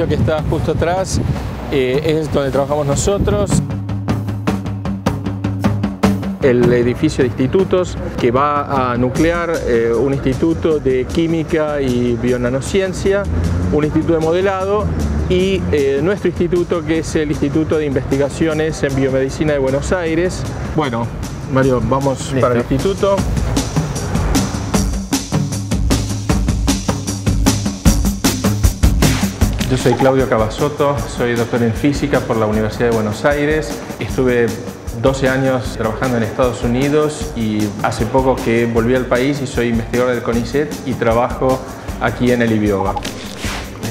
que está justo atrás es donde trabajamos nosotros. El edificio de institutos que va a nuclear un instituto de química y bionanociencia, un instituto de modelado y nuestro instituto, que es el Instituto de Investigaciones en Biomedicina de Buenos Aires. Bueno, Mario, vamos Listo. para el instituto. Yo soy Claudio Cavazotto, soy doctor en física por la Universidad de Buenos Aires. Estuve 12 años trabajando en Estados Unidos y hace poco que volví al país y soy investigador del CONICET y trabajo aquí en el IBIOBA.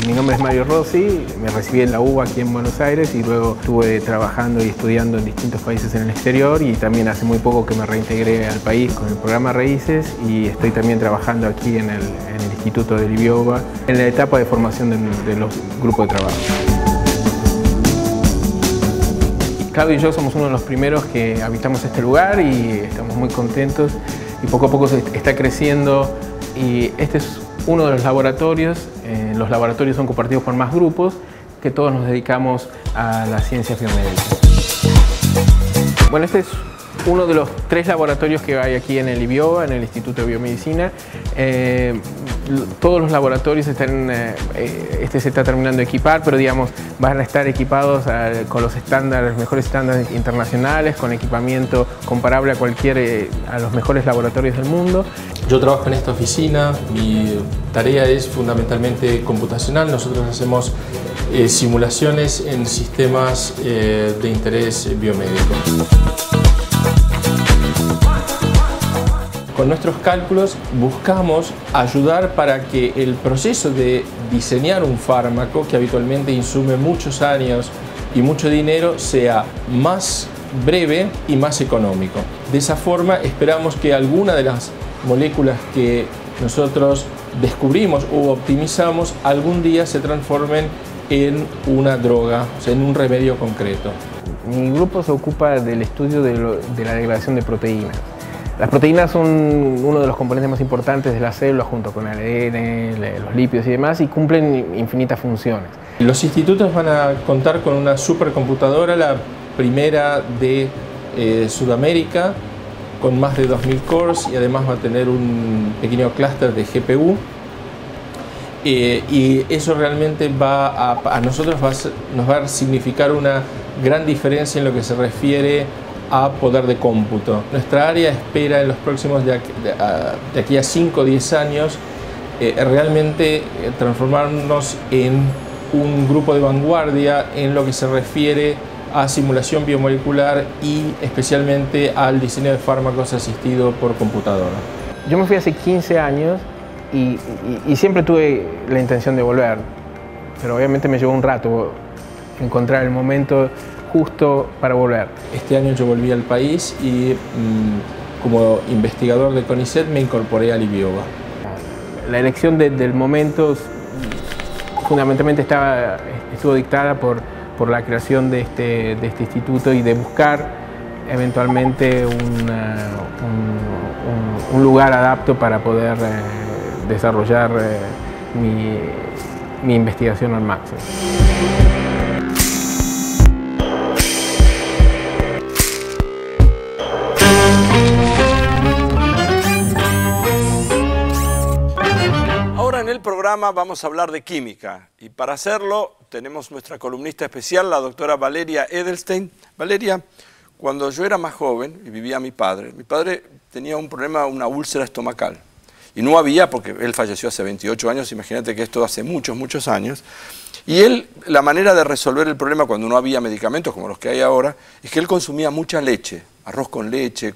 Mi nombre es Mario Rossi, me recibí en la UBA aquí en Buenos Aires y luego estuve trabajando y estudiando en distintos países en el exterior, y también hace muy poco que me reintegré al país con el programa Raíces y estoy también trabajando aquí en el Instituto del IBIOBA en la etapa de formación de los grupos de trabajo. Claudio y yo somos uno de los primeros que habitamos este lugar y estamos muy contentos, y poco a poco se está creciendo, y este es uno de los laboratorios. Los laboratorios son compartidos por más grupos que todos nos dedicamos a la ciencia biomédica. Bueno, este es uno de los 3 laboratorios que hay aquí en el IBIOBA, en el Instituto de Biomedicina. Todos los laboratorios están, este se está terminando de equipar, pero digamos, van a estar equipados con los estándares, mejores estándares internacionales, con equipamiento comparable a los mejores laboratorios del mundo. Yo trabajo en esta oficina, mi tarea es fundamentalmente computacional. Nosotros hacemos simulaciones en sistemas de interés biomédico. Con nuestros cálculos buscamos ayudar para que el proceso de diseñar un fármaco, que habitualmente insume muchos años y mucho dinero, sea más breve y más económico. De esa forma esperamos que alguna de las moléculas que nosotros descubrimos o optimizamos algún día se transformen en una droga, o sea, en un remedio concreto. Mi grupo se ocupa del estudio de la degradación de proteínas. Las proteínas son uno de los componentes más importantes de la célula, junto con el ADN, los lípidos y demás, y cumplen infinitas funciones. Los institutos van a contar con una supercomputadora, la primera de Sudamérica, con más de 2000 cores, y además va a tener un pequeño clúster de GPU. Y eso realmente a nosotros nos va a significar una gran diferencia en lo que se refiere a poder de cómputo. Nuestra área espera en los próximos, de aquí a 5 o 10 años, realmente transformarnos en un grupo de vanguardia en lo que se refiere a simulación biomolecular y especialmente al diseño de fármacos asistido por computadora. Yo me fui hace 15 años y siempre tuve la intención de volver, pero obviamente me llevó un rato encontrar el momento justo para volver. Este año yo volví al país y como investigador de CONICET me incorporé al IBIOBA. La elección del momento fundamentalmente estuvo dictada por la creación de este instituto y de buscar eventualmente un lugar adapto para poder desarrollar mi investigación al máximo. En el programa vamos a hablar de química, y para hacerlo tenemos nuestra columnista especial, la doctora Valeria Edelstein. Valeria, cuando yo era más joven y vivía mi padre tenía un problema, una úlcera estomacal, y no había, porque él falleció hace 28 años, imagínate que esto hace muchos años, y la manera de resolver el problema cuando no había medicamentos como los que hay ahora, es que él consumía mucha leche, arroz con leche,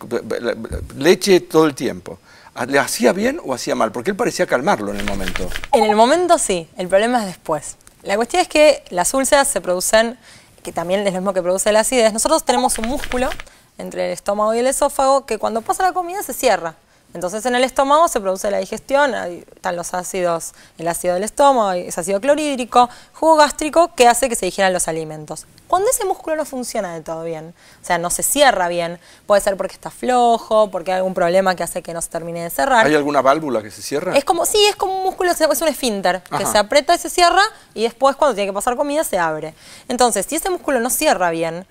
leche todo el tiempo. ¿Le hacía bien o hacía mal? Porque él parecía calmarlo en el momento. En el momento sí, el problema es después. La cuestión es que las úlceras se producen, que también es lo mismo que produce la acidez. Nosotros tenemos un músculo entre el estómago y el esófago que cuando pasa la comida se cierra. Entonces en el estómago se produce la digestión, ahí están los ácidos, el ácido del estómago, es ácido clorhídrico, jugo gástrico que hace que se digieran los alimentos. Cuando ese músculo no funciona del todo bien, o sea, no se cierra bien, puede ser porque está flojo, porque hay algún problema que hace que no se termine de cerrar. ¿Hay alguna válvula que se cierra? Es como, sí, es como un músculo, es un esfínter, que se aprieta y se cierra y después cuando tiene que pasar comida se abre. Entonces, si ese músculo no cierra bien,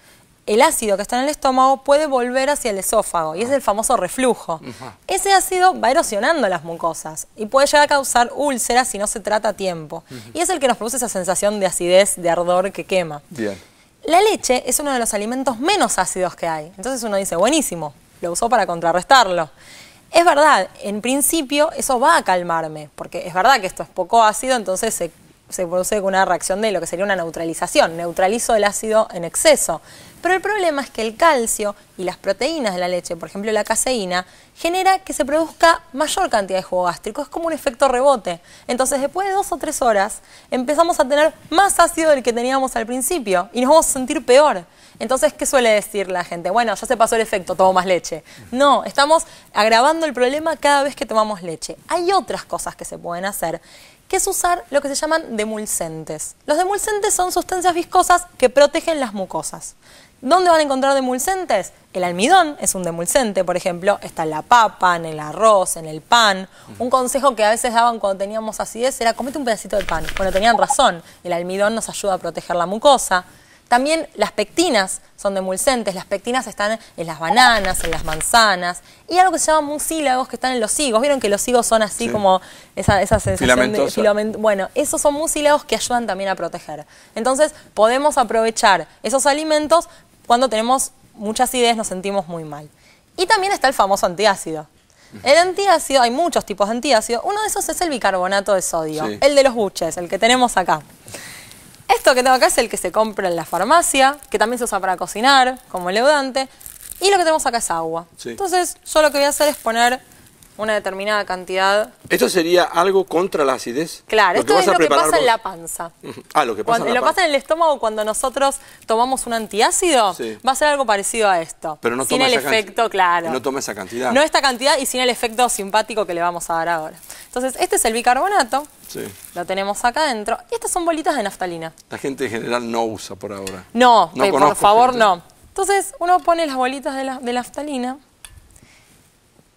el ácido que está en el estómago puede volver hacia el esófago y es el famoso reflujo. Ese ácido va erosionando las mucosas y puede llegar a causar úlceras si no se trata a tiempo. Y es el que nos produce esa sensación de acidez, de ardor que quema. Bien. La leche es uno de los alimentos menos ácidos que hay. Entonces uno dice, buenísimo, lo usó para contrarrestarlo. Es verdad, en principio eso va a calmarme, porque es verdad que esto es poco ácido, entonces se produce una reacción de lo que sería una neutralización. Neutralizo el ácido en exceso. Pero el problema es que el calcio y las proteínas de la leche, por ejemplo la caseína, genera que se produzca mayor cantidad de jugo gástrico. Es como un efecto rebote. Entonces después de 2 o 3 horas empezamos a tener más ácido del que teníamos al principio y nos vamos a sentir peor. Entonces, ¿qué suele decir la gente? Bueno, ya se pasó el efecto, tomo más leche. No, estamos agravando el problema cada vez que tomamos leche. Hay otras cosas que se pueden hacer, que es usar lo que se llaman demulcentes. Los demulcentes son sustancias viscosas que protegen las mucosas. ¿Dónde van a encontrar demulcentes? El almidón es un demulcente, por ejemplo, está en la papa, en el arroz, en el pan. Un consejo que a veces daban cuando teníamos acidez era comete un pedacito de pan. Bueno, tenían razón, el almidón nos ayuda a proteger la mucosa. También las pectinas son demulcentes, las pectinas están en las bananas, en las manzanas, y algo que se llama mucílagos que están en los higos. ¿Vieron que los higos son así como esa sensación de filamento? Bueno, esos son mucílagos que ayudan también a proteger. Entonces podemos aprovechar esos alimentos cuando tenemos mucha acidez, nos sentimos muy mal. Y también está el famoso antiácido. El antiácido, hay muchos tipos de antiácido, uno de esos es el bicarbonato de sodio, el de los buches, el que tenemos acá. Esto que tengo acá es el que se compra en la farmacia, que también se usa para cocinar, como leudante, y lo que tenemos acá es agua. Entonces, yo lo que voy a hacer es poner una determinada cantidad. ¿Esto sería algo contra la acidez? Claro, esto es lo que pasa en la panza. Ah, lo que pasa en la panza. Lo pasa en el estómago cuando nosotros tomamos un antiácido, va a ser algo parecido a esto. Pero no sin el efecto, claro. No toma esa cantidad. No esta cantidad y sin el efecto simpático que le vamos a dar ahora. Entonces, este es el bicarbonato. Lo tenemos acá adentro. Y estas son bolitas de naftalina. La gente en general no usa por ahora. No, por favor, no. Entonces, uno pone las bolitas de naftalina.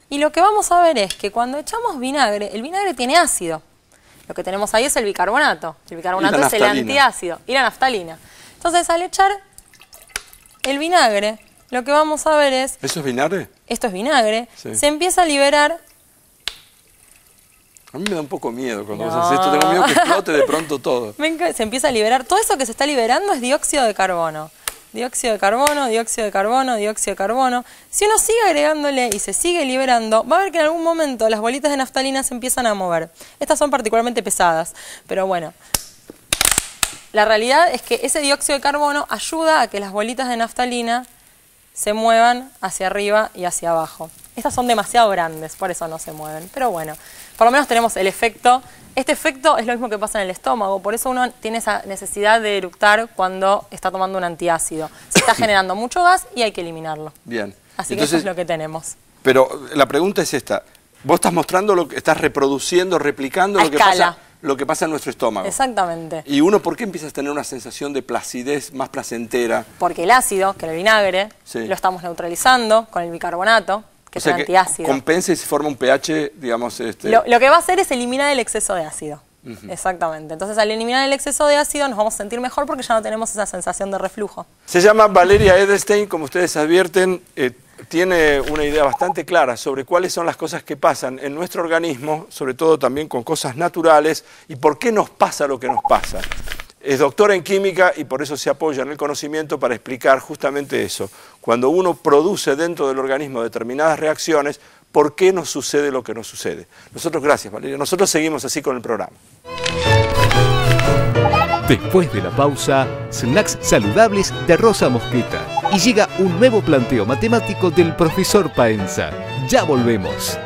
Y lo que vamos a ver es que cuando echamos vinagre, el vinagre tiene ácido. Lo que tenemos ahí es el bicarbonato. El bicarbonato es el antiácido. Y la naftalina. Entonces, al echar el vinagre, lo que vamos a ver es... ¿Eso es vinagre? Esto es vinagre. Se empieza a liberar... A mí me da un poco miedo cuando haces esto. Tengo miedo que explote de pronto todo. Se empieza a liberar. Todo eso que se está liberando es dióxido de carbono. Dióxido de carbono, dióxido de carbono, dióxido de carbono. Si uno sigue agregándole y se sigue liberando, va a ver que en algún momento las bolitas de naftalina se empiezan a mover. Estas son particularmente pesadas, pero bueno. La realidad es que ese dióxido de carbono ayuda a que las bolitas de naftalina se muevan hacia arriba y hacia abajo. Estas son demasiado grandes, por eso no se mueven. Pero bueno, por lo menos tenemos el efecto. Este efecto es lo mismo que pasa en el estómago, por eso uno tiene esa necesidad de eructar cuando está tomando un antiácido. Se está generando mucho gas y hay que eliminarlo. Bien. Así que eso es lo que tenemos. Pero la pregunta es esta. Vos estás mostrando, estás reproduciendo, replicando lo que pasa en nuestro estómago. Exactamente. ¿Y uno por qué empieza a tener una sensación de placidez más placentera? Porque el ácido, que es el vinagre, lo estamos neutralizando con el bicarbonato, que es el antiácido. Compensa y se forma un pH, digamos... Lo que va a hacer es eliminar el exceso de ácido. Exactamente. Entonces, al eliminar el exceso de ácido nos vamos a sentir mejor porque ya no tenemos esa sensación de reflujo. Se llama Valeria Edelstein, como ustedes advierten, tiene una idea bastante clara sobre cuáles son las cosas que pasan en nuestro organismo, sobre todo también con cosas naturales, y por qué nos pasa lo que nos pasa. Es doctora en química y por eso se apoya en el conocimiento para explicar justamente eso. Cuando uno produce dentro del organismo determinadas reacciones, ¿por qué nos sucede lo que nos sucede? Nosotros, gracias Valeria, nosotros seguimos así con el programa. Después de la pausa, snacks saludables de Rosa Mosqueta. Y llega un nuevo planteo matemático del profesor Paenza. Ya volvemos.